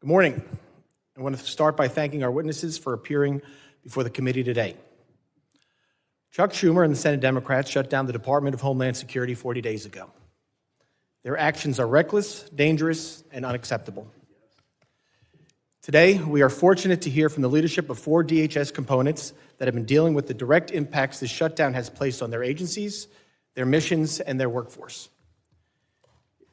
Good morning. I want to start by thanking our witnesses for appearing before the committee today. Chuck Schumer and the Senate Democrats shut down the Department of Homeland Security 40 days ago. Their actions are reckless, dangerous, and unacceptable. Today, we are fortunate to hear from the leadership of 4 DHS components that have been dealing with the direct impacts this shutdown has placed on their agencies, their missions, and their workforce.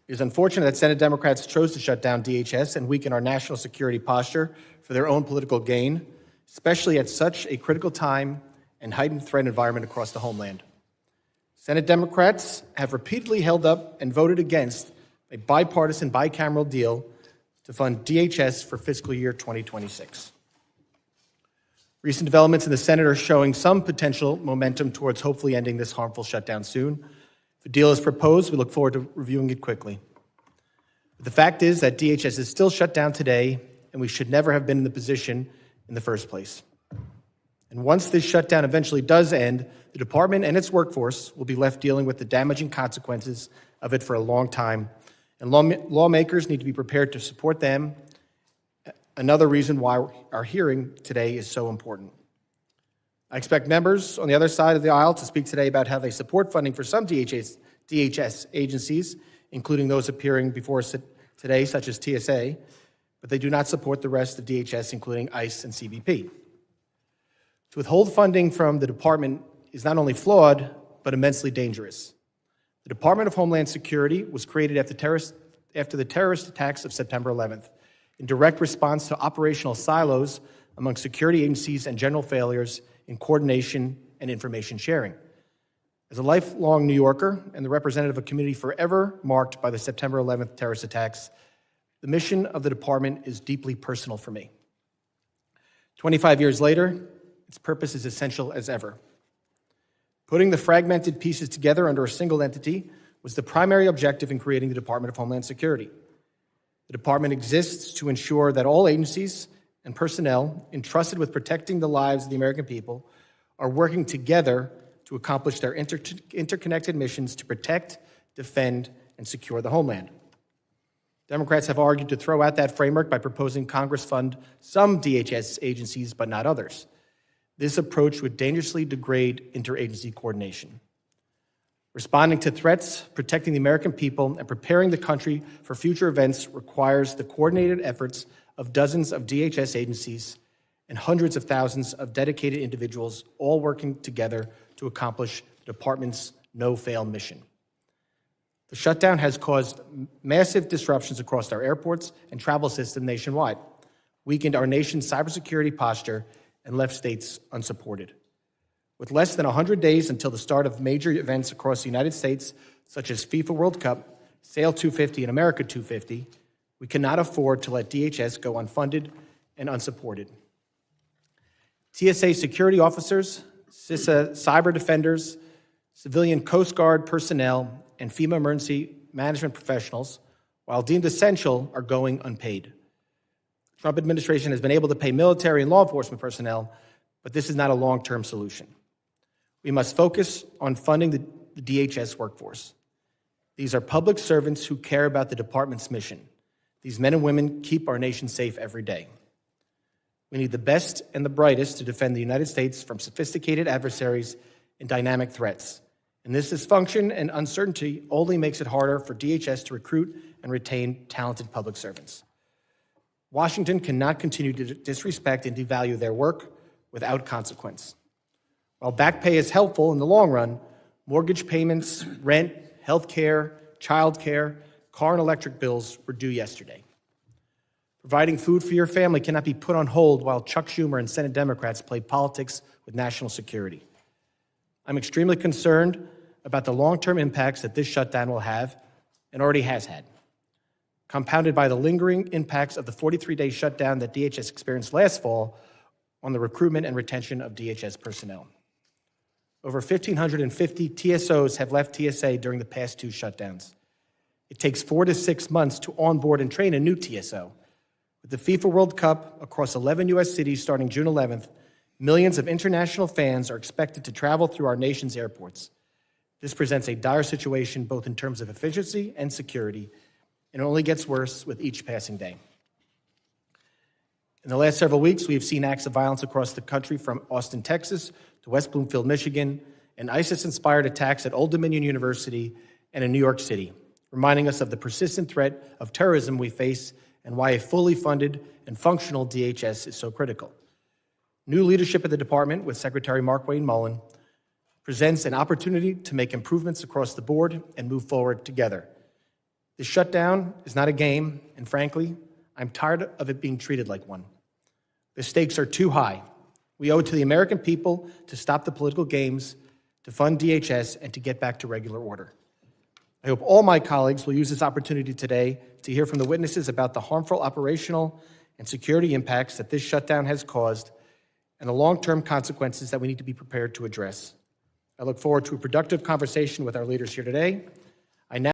It is unfortunate that Senate Democrats chose to shut down DHS and weaken our national security posture for their own political gain, especially at such a critical time and heightened threat environment across the homeland. Senate Democrats have repeatedly held up and voted against a bipartisan bicameral deal to fund DHS for fiscal year 2026. Recent developments in the Senate are showing some potential momentum towards hopefully ending this harmful shutdown soon. If a deal is proposed, we look forward to reviewing it quickly. But the fact is that DHS is still shut down today, and we should never have been in the position in the first place. And once this shutdown eventually does end, the department and its workforce will be left dealing with the damaging consequences of it for a long time, and lawmakers need to be prepared to support them. Another reason why our hearing today is so important. I expect members on the other side of the aisle to speak today about how they support funding for some DHS agencies, including those appearing before us today, such as TSA, but they do not support the rest of DHS, including ICE and CBP. To withhold funding from the department is not only flawed, but immensely dangerous. The Department of Homeland Security was created after the terrorist attacks of September 11th, in direct response to operational silos among security agencies and general failures in coordination and information sharing. As a lifelong New Yorker and the representative of a community forever marked by the September 11th terrorist attacks, the mission of the department is deeply personal for me. 25 years later, its purpose is essential as ever. Putting the fragmented pieces together under a single entity was the primary objective in creating the Department of Homeland Security. The department exists to ensure that all agencies and personnel entrusted with protecting the lives of the American people are working together to accomplish their interconnected missions to protect, defend, and secure the homeland. Democrats have argued to throw out that framework by proposing Congress fund some DHS agencies, but not others. This approach would dangerously degrade interagency coordination. Responding to threats, protecting the American people, and preparing the country for future events requires the coordinated efforts of dozens of DHS agencies and hundreds of thousands of dedicated individuals all working together to accomplish the department's no-fail mission. The shutdown has caused massive disruptions across our airports and travel system nationwide, weakened our nation's cybersecurity posture, and left states unsupported. With less than 100 days until the start of major events across the United States, such as FIFA World Cup, Sail 250, and America 250, we cannot afford to let DHS go unfunded and unsupported. TSA security officers, CISA cyber defenders, civilian Coast Guard personnel, and FEMA emergency management professionals, while deemed essential, are going unpaid. The Trump administration has been able to pay military and law enforcement personnel, but this is not a long-term solution. We must focus on funding the DHS workforce. These are public servants who care about the department's mission. These men and women keep our nation safe every day. We need the best and the brightest to defend the United States from sophisticated adversaries and dynamic threats. And this dysfunction and uncertainty only makes it harder for DHS to recruit and retain talented public servants. Washington cannot continue to disrespect and devalue their work without consequence. While back pay is helpful in the long run, mortgage payments, rent, health care, child care, car and electric bills were due yesterday. Providing food for your family cannot be put on hold while Chuck Schumer and Senate Democrats play politics with national security. I'm extremely concerned about the long-term impacts that this shutdown will have and already has had, compounded by the lingering impacts of the 43-day shutdown that DHS experienced last fall on the recruitment and retention of DHS personnel. Over 1,550 TSOs have left TSA during the past 2 shutdowns. It takes 4 to 6 months to onboard and train a new TSO. With the FIFA World Cup across 11 U.S. cities starting June 11th, millions of international fans are expected to travel through our nation's airports. This presents a dire situation both in terms of efficiency and security, and it only gets worse with each passing day. In the last several weeks, we have seen acts of violence across the country from Austin, Texas, to West Bloomfield, Michigan, and ISIS-inspired attacks at Old Dominion University and in New York City, reminding us of the persistent threat of terrorism we face and why a fully funded and functional DHS is so critical. New leadership at the department, with Secretary Mark Wayne Mullen, presents an opportunity to make improvements across the board and move forward together. This shutdown is not a game, and frankly, I'm tired of it being treated like one. The stakes are too high. We owe it to the American people to stop the political games, to fund DHS, and to get back to regular order. I hope all my colleagues will use this opportunity today to hear from the witnesses about the harmful operational and security impacts that this shutdown has caused and the long-term consequences that we need to be prepared to address. I look forward to a productive conversation with our leaders here today.